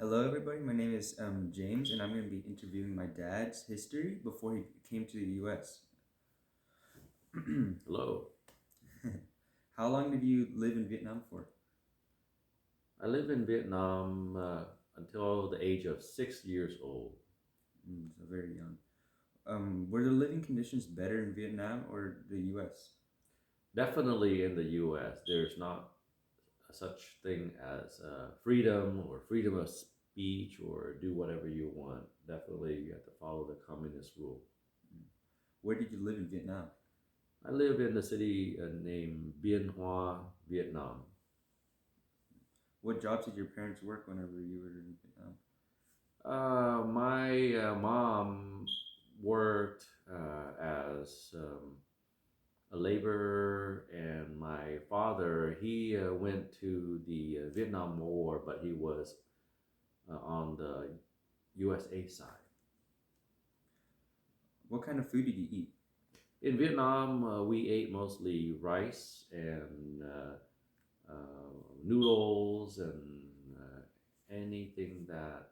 Hello, everybody. My name is James, and I'm going to be interviewing my dad's history before he came to the U.S. Hello. How long did you live in Vietnam for? I lived in Vietnam until the age of 6 years old. So very young. Were the living conditions better in Vietnam or the U.S.? Definitely in the US, there's not such thing as freedom or freedom of speech or do whatever you want. Definitely, you have to follow the communist rule. Mm. Where did you live in Vietnam? I live in a city named Bien Hoa, Vietnam. What jobs did your parents work whenever you were in Vietnam? My mom worked as a laborer, and my father he went to the Vietnam War, but he was on the USA side. What kind of food did you eat? In Vietnam, we ate mostly rice and noodles and anything that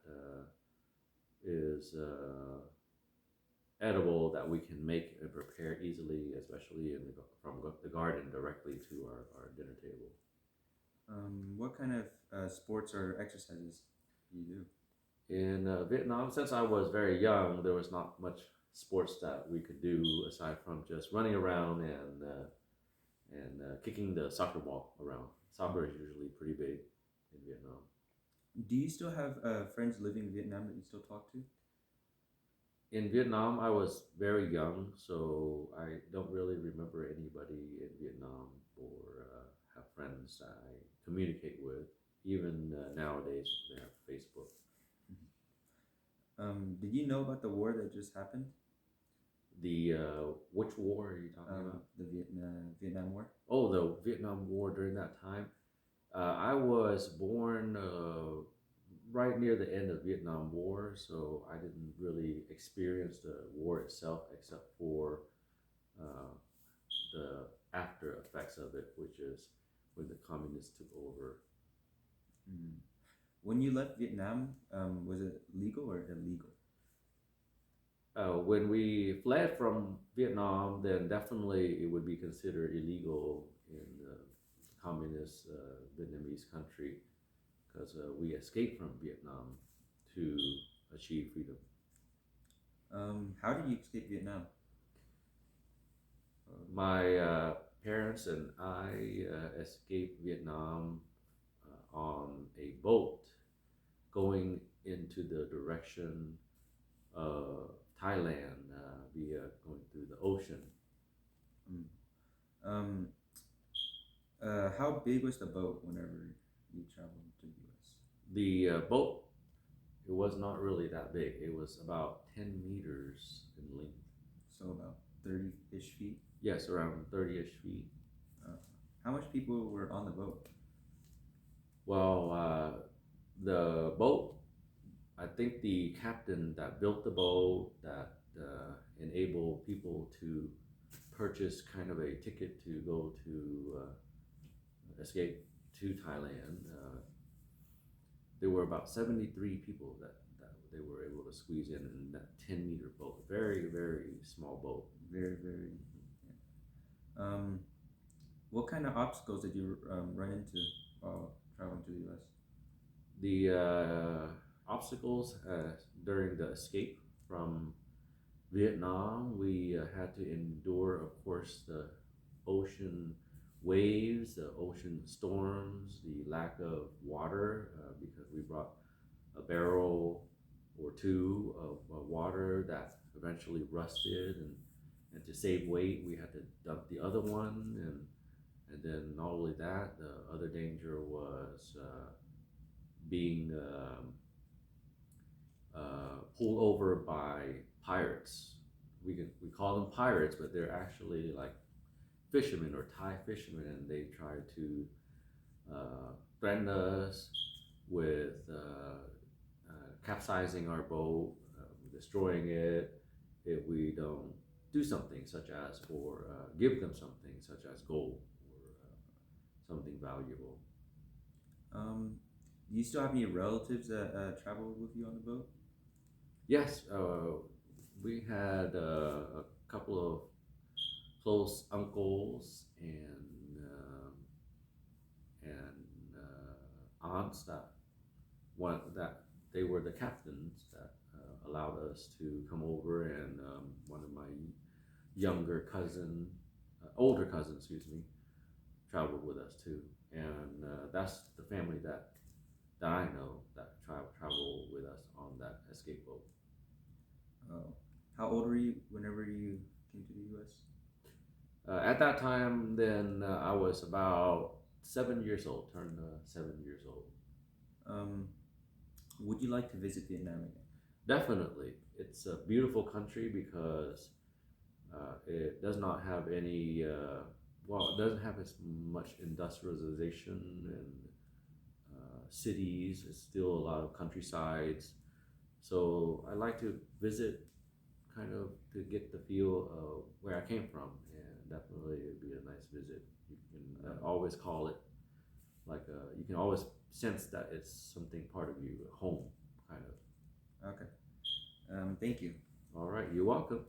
is edible that we can make and prepare easily, especially from the garden directly to our dinner table. What kind of sports or exercises do you do? In Vietnam, since I was very young, there was not much sports that we could do aside from just running around and kicking the soccer ball around. Soccer is usually pretty big in Vietnam. Do you still have friends living in Vietnam that you still talk to? In Vietnam, I was very young, so I don't really remember anybody in Vietnam or have friends I communicate with. Even nowadays, they have Facebook. Did you know about the war that just happened? The which war are you talking about? The Vietnam War. Oh, the Vietnam War during that time. I was born right near the end of Vietnam War, so I didn't really experience the war itself, except for uh, the after effects of it, which is when the communists took over. Mm. When you left Vietnam, was it legal or illegal? When we fled from Vietnam, then definitely it would be considered illegal in the communist Vietnamese country because we escaped from Vietnam to achieve freedom. How did you escape Vietnam? My parents and I escaped Vietnam on a boat going into the direction of Thailand via going through the ocean. Mm. Um, how big was the boat whenever you traveled to the U.S.? The boat, it was not really that big. It was about 10 meters in length. So about 30-ish feet. Yes, around 30-ish feet. Uh, how much people were on the boat? Well, the boat, I think the captain that built the boat, that enabled people to purchase kind of a ticket to go to escape to Thailand. There were about 73 people that they were able to squeeze in that 10-meter boat. Very, very small boat. Very, very. Yeah. What kind of obstacles did you run into while traveling to the U.S.? The obstacles during the escape from Vietnam, we had to endure, of course, the ocean waves, the ocean storms, the lack of water, because we brought a barrel or two of water that eventually rusted, and to save weight, we had to dump the other one, and then not only that, the other danger was being pulled over by pirates. We call them pirates, but they're actually like fishermen or Thai fishermen, and they try to threaten us with capsizing our boat, destroying it if we don't do something, such as for give them something, such as gold or something valuable. Um, Do you still have any relatives that travel with you on the boat? Yes, we had a couple of close uncles and aunts that they were the captains that allowed us to come over, and one of my younger cousin, older cousin, excuse me, traveled with us too, and that's the family that I know that travel with us on that escape boat. Oh, how old were you whenever you came to the U.S.? At that time, then I was about 7 years old, turned 7 years old. Um, would you like to visit Vietnam again? Definitely, it's a beautiful country because it does not have any. Well, it doesn't have as much industrialization and cities. It's still a lot of countrysides. So I like to visit, kind of to get the feel of where I came from, and definitely it'd be a nice visit. You can always call it like you can always sense that it's something part of you, home, kind of. Okay. Thank you. All right, you're welcome.